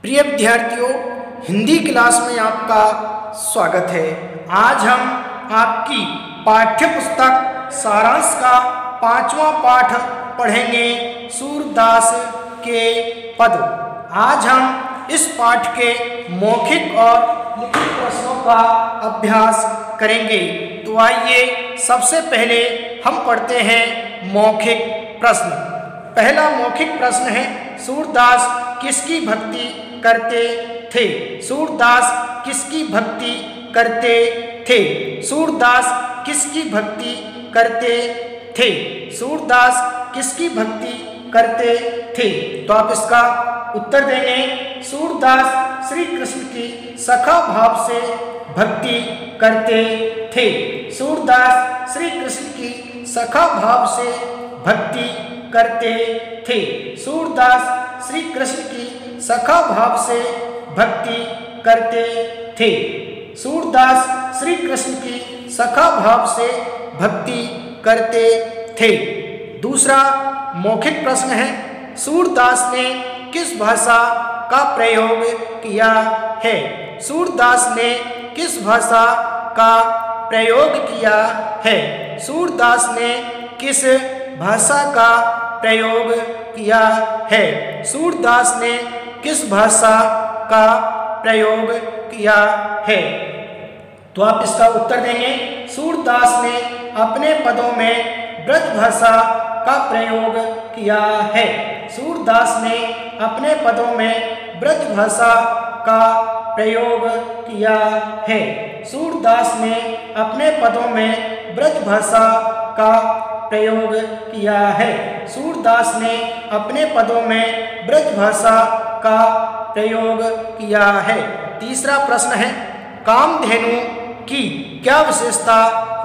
प्रिय विद्यार्थियों, हिंदी क्लास में आपका स्वागत है। आज हम आपकी पाठ्य पुस्तक सारांश का 5वां पाठ पढ़ेंगे, सूरदास के पद। आज हम इस पाठ के मौखिक और लिखित प्रश्नों का अभ्यास करेंगे। तो आइए सबसे पहले हम पढ़ते हैं मौखिक प्रश्न। पहला मौखिक प्रश्न है, सूरदास किसकी भक्ति करते थे? सूरदास किसकी भक्ति करते थे? सूरदास किसकी भक्ति करते थे? सूरदास किसकी भक्ति करते थे? तो आप इसका उत्तर देंगे, सूरदास श्री कृष्ण की सखा भाव से भक्ति करते थे। सूरदास श्री कृष्ण की सखा भाव से भक्ति करते थे। सूरदास श्री कृष्ण की सखा भाव से भक्ति करते थे। सूरदास श्री कृष्ण की सखा भाव से भक्ति करते थे। दूसरा मौखिक प्रश्न है, सूरदास ने किस भाषा का प्रयोग किया है? सूरदास ने किस भाषा का प्रयोग किया है? सूरदास ने किस भाषा का प्रयोग किया है? सूरदास ने किस भाषा का प्रयोग किया है? तो आप इसका उत्तर देंगे, सूरदास ने अपने पदों में ब्रज भाषा का प्रयोग किया है। सूरदास ने अपने पदों में ब्रज भाषा का प्रयोग किया है। सूरदास ने अपने पदों में ब्रज भाषा का प्रयोग किया है। सूरदास ने अपने पदों में ब्रज भाषा का प्रयोग किया है। तीसरा प्रश्न है, कामधेनु की क्या विशेषता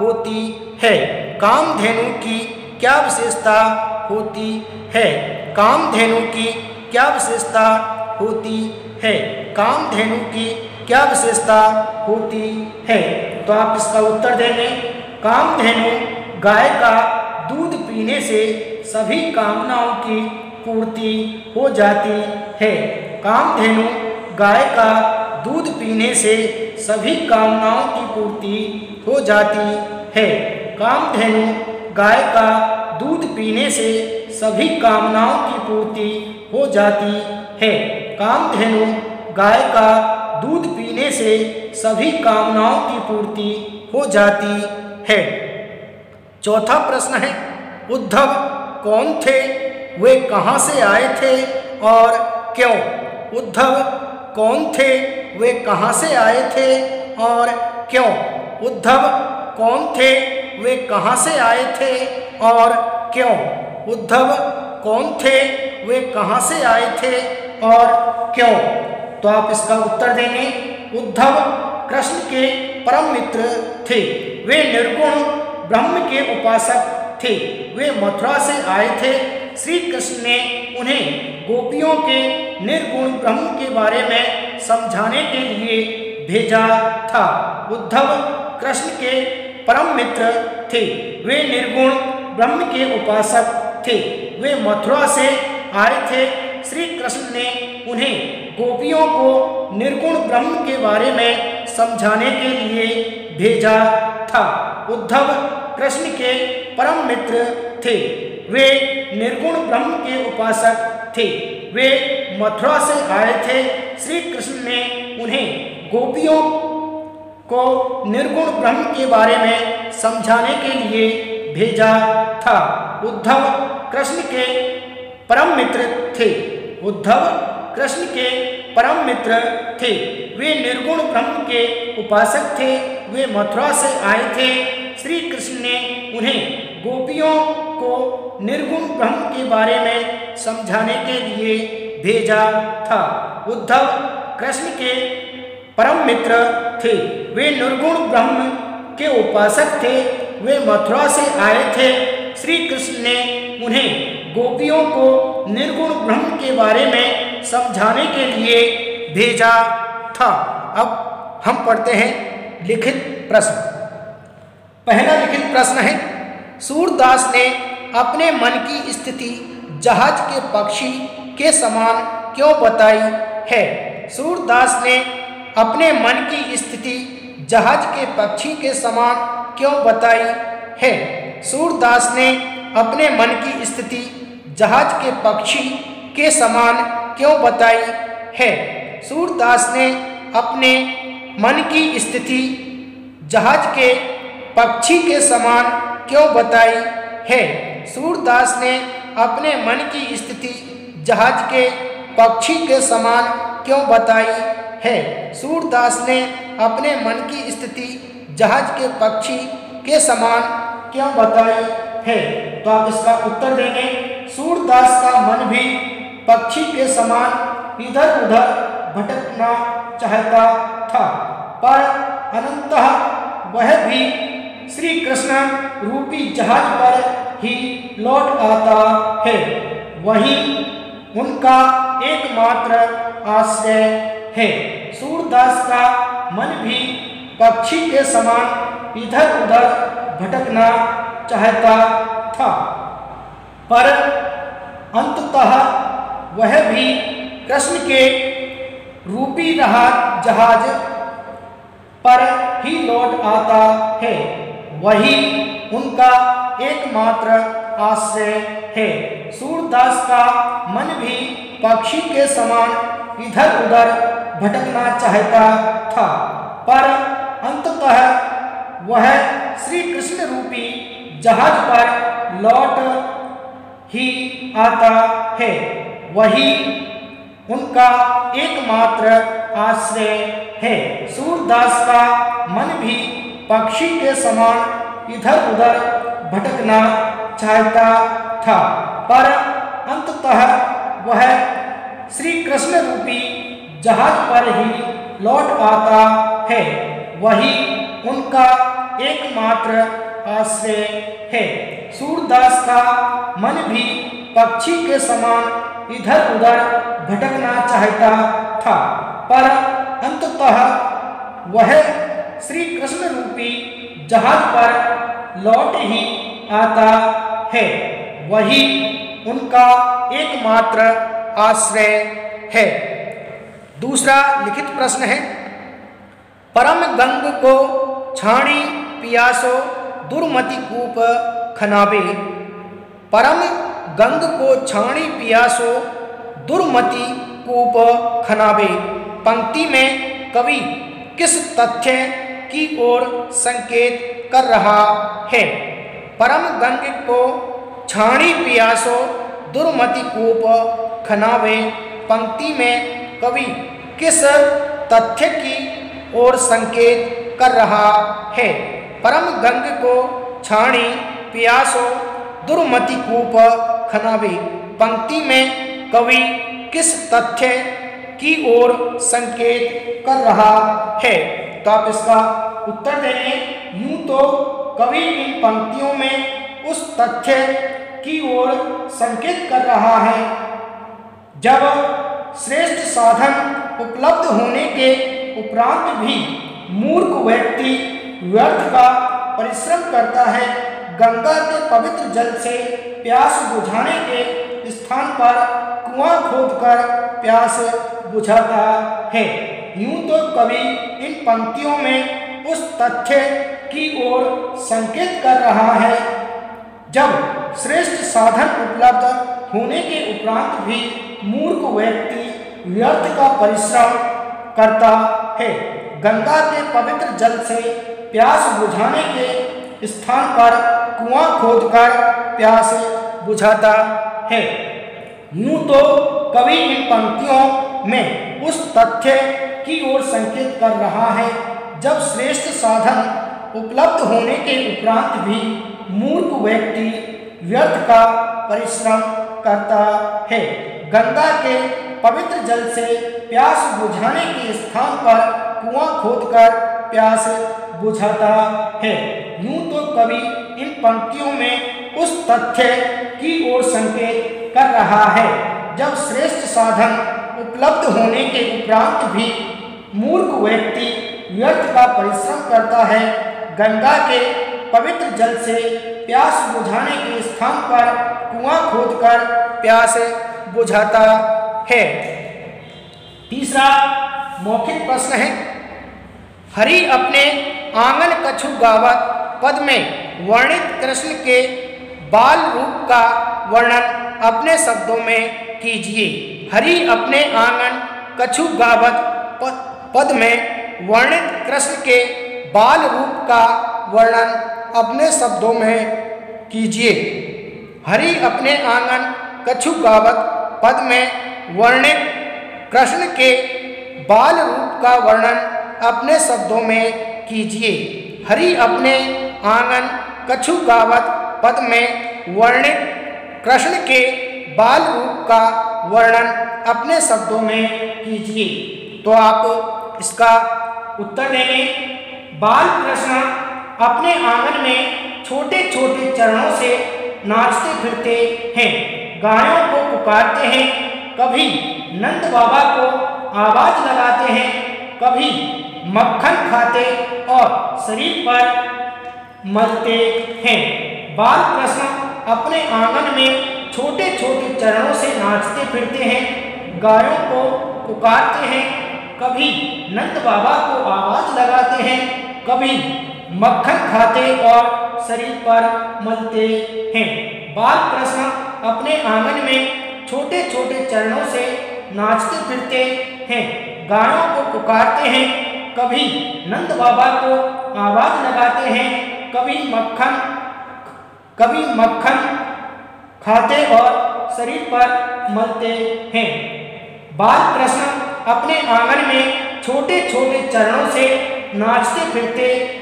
होती है? कामधेनु की क्या विशेषता होती है? कामधेनु की क्या विशेषता होती है? कामधेनु की क्या विशेषता होती है? तो आप इसका उत्तर देंगे, कामधेनु गाय का दूध पीने से सभी कामनाओं की पूर्ति हो जाती है। कामधेनु गाय का दूध पीने से सभी कामनाओं की पूर्ति हो जाती है। कामधेनु गाय का दूध पीने से सभी कामनाओं की पूर्ति हो जाती है। कामधेनु गाय का दूध पीने से सभी कामनाओं की पूर्ति हो जाती है। चौथा प्रश्न है, उद्धव कौन थे? वे कहाँ से आए थे और क्यों? उद्धव कौन थे? वे कहाँ से आए थे और क्यों? उद्धव कौन थे? वे कहाँ से आए थे और क्यों? उद्धव कौन थे? वे कहाँ से आए थे और क्यों? तो आप इसका उत्तर देंगे, उद्धव कृष्ण के परम मित्र थे। वे निर्गुण ब्रह्म के उपासक थे। वे मथुरा से आए थे। श्री कृष्ण ने उन्हें गोपियों के निर्गुण ब्रह्म के बारे में समझाने के लिए भेजा था। उद्धव कृष्ण के परम मित्र थे। वे निर्गुण ब्रह्म के उपासक थे। वे मथुरा से आए थे। श्री कृष्ण ने उन्हें गोपियों को निर्गुण ब्रह्म के बारे में समझाने के लिए भेजा था। उद्धव कृष्ण के परम मित्र थे। वे निर्गुण ब्रह्म के उपासक थे। वे मथुरा से आए थे। श्री कृष्ण ने उन्हें गोपियों को निर्गुण ब्रह्म के बारे में समझाने के लिए भेजा था। उद्धव कृष्ण के परम मित्र थे। उद्धव कृष्ण के परम मित्र थे। वे निर्गुण ब्रह्म के उपासक थे। वे मथुरा से आए थे। श्री कृष्ण ने उन्हें गोपियों को निर्गुण ब्रह्म के बारे में समझाने के लिए भेजा था। उद्धव कृष्ण के परम मित्र थे। वे निर्गुण ब्रह्म के उपासक थे। वे मथुरा से आए थे। श्री कृष्ण ने उन्हें गोपियों को निर्गुण ब्रह्म के बारे में समझाने के लिए भेजा था। अब हम पढ़ते हैं लिखित प्रश्न। पहला लिखित प्रश्न है, सूरदास ने अपने मन की स्थिति जहाज के पक्षी के समान क्यों बताई है। सूरदास ने अपने मन की स्थिति जहाज के पक्षी के समान क्यों बताई है? सूरदास ने अपने मन की स्थिति जहाज के पक्षी के समान क्यों बताई है? सूरदास ने अपने मन की स्थिति जहाज के पक्षी के समान क्यों बताई है? सूरदास ने अपने मन की स्थिति जहाज के पक्षी के समान क्यों बताई है? सूरदास ने अपने मन की स्थिति जहाज के पक्षी के समान क्यों बताई है? तो आप इसका उत्तर देंगे सूरदास का मन भी पक्षी के समान इधर उधर भटकना चाहता था, पर अनंतः वह भी श्री कृष्ण रूपी जहाज पर ही लौट आता है। वही उनका एकमात्र आश्रय है। सूरदास का मन भी पक्षी के समान इधर उधर भटकना चाहता था, पर अंततः वह भी कृष्ण के रूपी जहाज पर ही लौट आता है। वही उनका एकमात्र आश्रय है। सूरदास का मन भी पक्षी के समान इधर उधर भटकना चाहता था, पर अंततः वह श्री कृष्ण रूपी जहाज पर लौट ही आता है। वही उनका एकमात्र आश्रय है। सूरदास का मन भी पक्षी के समान इधर उधर भटकना चाहता था, पर अंततः वह श्री कृष्ण रूपी जहाज पर ही लौट आता है। वही उनका एकमात्र आश्रय है। सूरदास का मन भी पक्षी के समान इधर उधर भटकना चाहता था, पर अंततः वह श्री कृष्ण रूपी जहाज पर लौट ही आता है। वही उनका एकमात्र आश्रय है। दूसरा लिखित प्रश्न है, परम गंग को छाणी पियासो दुर्मति कूप खनाबे। परम गंग को छाणी पियासो दुर्मति कूप खनाबे पंक्ति में कवि किस तथ्य की ओर संकेत कर रहा है? परम गंग को छाणी पियासो दुर्मति कूप खनावे पंक्ति में कवि किस तथ्य की ओर संकेत कर रहा है? परम गंग को छाणी पियासो दुर्मति कूप खनावे पंक्ति में कवि किस तथ्य की ओर संकेत कर रहा है? तो आप इसका उत्तर देंगे। यूं तो कवि इन पंक्तियों में उस तथ्य की ओर संकेत कर रहा है जब श्रेष्ठ साधन उपलब्ध होने के उपरांत भी मूर्ख व्यक्ति व्यर्थ का परिश्रम करता है, गंगा के पवित्र जल से प्यास बुझाने के स्थान पर कुआं खोदकर प्यास बुझाता है। यूं तो कवि इन पंक्तियों में उस तथ्य की ओर संकेत कर रहा है जब श्रेष्ठ साधन उपलब्ध होने के उपरांत भी मूर्ख व्यक्ति व्यर्थ का परिश्रम करता है, गंगा के पवित्र जल से प्यास बुझाने के स्थान पर कुआं खोदकर प्यास बुझाता है। यूं तो कवि इन पंक्तियों में उस तथ्य की ओर संकेत कर रहा है जब श्रेष्ठ साधन उपलब्ध होने के उपरांत भी मूर्ख व्यक्ति व्यर्थ का परिश्रम करता है, गंगा के पवित्र जल से प्यास बुझाने के स्थान पर कुआं खोदकर प्यास बुझाता है। यूं तो कवि इन पंक्तियों में उस तथ्य की ओर संकेत कर रहा है जब श्रेष्ठ साधन उपलब्ध होने के उपरांत भी मूर्ख व्यक्ति व्यर्थ का परिश्रम करता है, गंगा के पवित्र जल से प्यास बुझाने के स्थान पर कुआं खोदकर प्यास बुझाता है। तीसरा मौखिक प्रश्न है, हरि अपने आंगन कछु गावत पद में वर्णित कृष्ण के बाल रूप का वर्णन अपने शब्दों में कीजिए। हरि अपने आंगन कछु गावत पद में वर्णित कृष्ण के बाल रूप का वर्णन अपने शब्दों में कीजिए। हरि अपने आंगन कछु गावत पद में वर्णित कृष्ण के बाल रूप का वर्णन अपने शब्दों में कीजिए। हरि अपने आंगन कछु गावत पद में वर्णित कृष्ण के बाल रूप का वर्णन अपने शब्दों में कीजिए। तो आप इसका उत्तर देंगे। बाल कृष्ण अपने आंगन में छोटे छोटे चरणों से नाचते फिरते हैं, गायों को पुकारते हैं, कभी नंद बाबा को आवाज लगाते हैं, कभी मक्खन खाते और शरीर पर मलते हैं। बाल कृष्ण अपने आंगन में छोटे छोटे चरणों से नाचते फिरते हैं, गायों को पुकारते हैं, कभी नंद बाबा को आवाज लगाते हैं, कभी मक्खन खाते और शरीर पर मलते हैं। बाल कृष्ण अपने आंगन में छोटे छोटे चरणों से नाचते फिरते हैं, गायों को पुकारते हैं, कभी नंद बाबा को आवाज लगाते हैं, कभी मक्खन खाते और शरीर पर मलते हैं। बाल कृष्ण अपने आंगन में छोटे छोटे चरणों से नाचते फिरते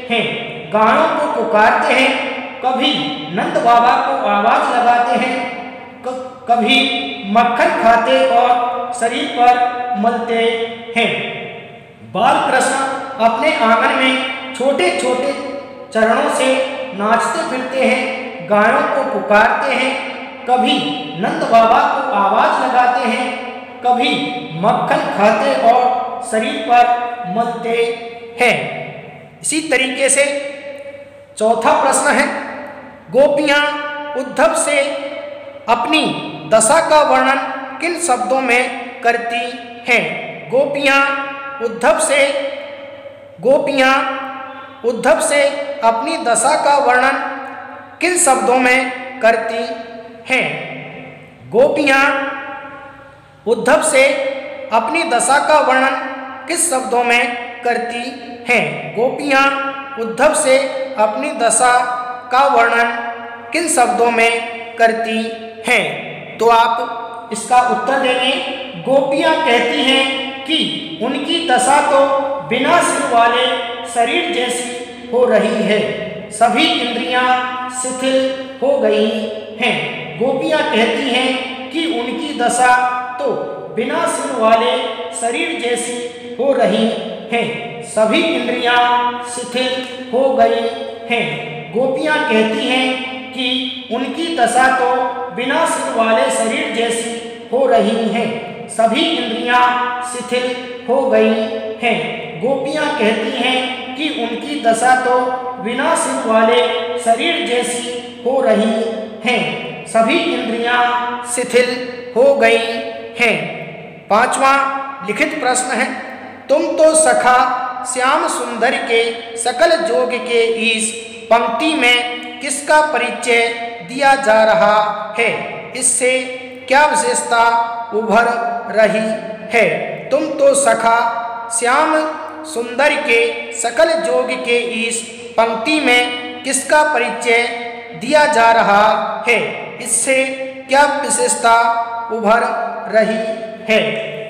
हैं, गायों को पुकारते हैं, कभी नंद बाबा को आवाज लगाते हैं, कभी मक्खन खाते और शरीर पर मलते हैं। बाल कृष्ण अपने आंगन में छोटे छोटे चरणों से नाचते फिरते हैं, गायों को पुकारते हैं, कभी नंद बाबा को आवाज लगाते हैं, कभी मक्खन खाते और शरीर पर मलते हैं। इसी तरीके से चौथा प्रश्न है, गोपियां उद्धव से अपनी दशा का वर्णन किन शब्दों में करती हैं? गोपियां उद्धव से अपनी दशा का वर्णन किन शब्दों में करती हैं? गोपियां उद्धव से अपनी दशा का वर्णन किस शब्दों में करती हैं? गोपियां उद्धव से अपनी दशा का वर्णन किन शब्दों में करती हैं? तो आप इसका उत्तर देंगे। गोपियां कहती हैं कि उनकी दशा तो बिना सिर वाले शरीर जैसी हो रही है, सभी इंद्रियां शिथिल हो गई हैं। गोपियां कहती हैं कि उनकी दशा तो बिना सिर वाले शरीर जैसी हो रही हैं, सभी इंद्रियां शिथिल हो गई हैं। गोपियां कहती हैं कि उनकी दशा तो बिना सिर वाले शरीर जैसी हो रही हैं, सभी इंद्रियां शिथिल हो गई हैं। गोपियां कहती हैं कि उनकी दशा तो बिना सिर वाले शरीर जैसी हो रही हैं, सभी इंद्रियां शिथिल हो गई हैं। पांचवा लिखित प्रश्न है, तुम तो सखा श्याम सुंदर के सकल जोग के इस पंक्ति में किसका परिचय दिया जा रहा है? इससे क्या विशेषता उभर रही है? तुम तो सखा श्याम सुंदर के सकल जोग के इस पंक्ति में किसका परिचय दिया जा रहा है? इससे क्या विशेषता उभर रही है?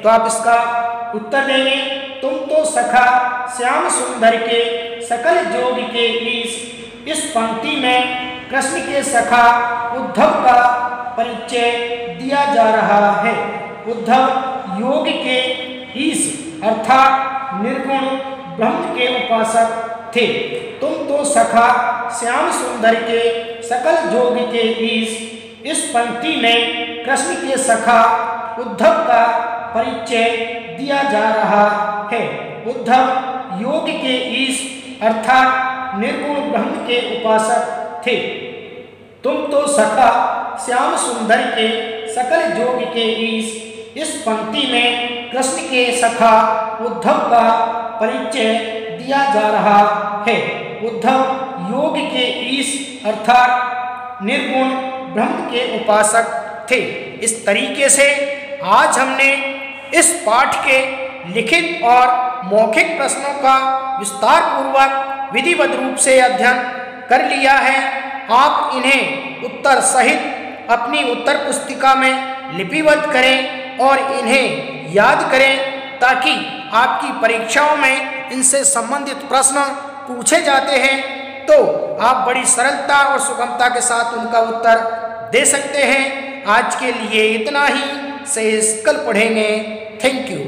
तो आप इसका उत्तर देंगे। तुम तो सखा श्याम सुंदर के सकल जोग के इस पंक्ति में कृष्ण के सखा उद्धव का परिचय दिया जा रहा है। उद्धव योग के ईश अर्थात निर्गुण ब्रह्म के उपासक थे। तुम तो सखा श्याम सुंदर के सकल जोग के इस पंक्ति में कृष्ण के सखा उद्धव का परिचय दिया जा रहा है। उद्धव योग के ईश अर्थात निर्गुण ब्रह्म के उपासक थे। तुम तो सखा श्याम सुंदर के सकल जोग के इस पंक्ति में कृष्ण के सखा उद्धव का परिचय दिया जा रहा है। उद्धव योग के ईश अर्थात निर्गुण ब्रह्म के उपासक थे। इस तरीके से आज हमने इस पाठ के लिखित और मौखिक प्रश्नों का विस्तार पूर्वक विधिवत रूप से अध्ययन कर लिया है। आप इन्हें उत्तर सहित अपनी उत्तर पुस्तिका में लिपिबद्ध करें और इन्हें याद करें ताकि आपकी परीक्षाओं में इनसे संबंधित प्रश्न पूछे जाते हैं तो आप बड़ी सरलता और सुगमता के साथ उनका उत्तर दे सकते हैं। आज के लिए इतना ही, शेष कल पढ़ेंगे। Thank you.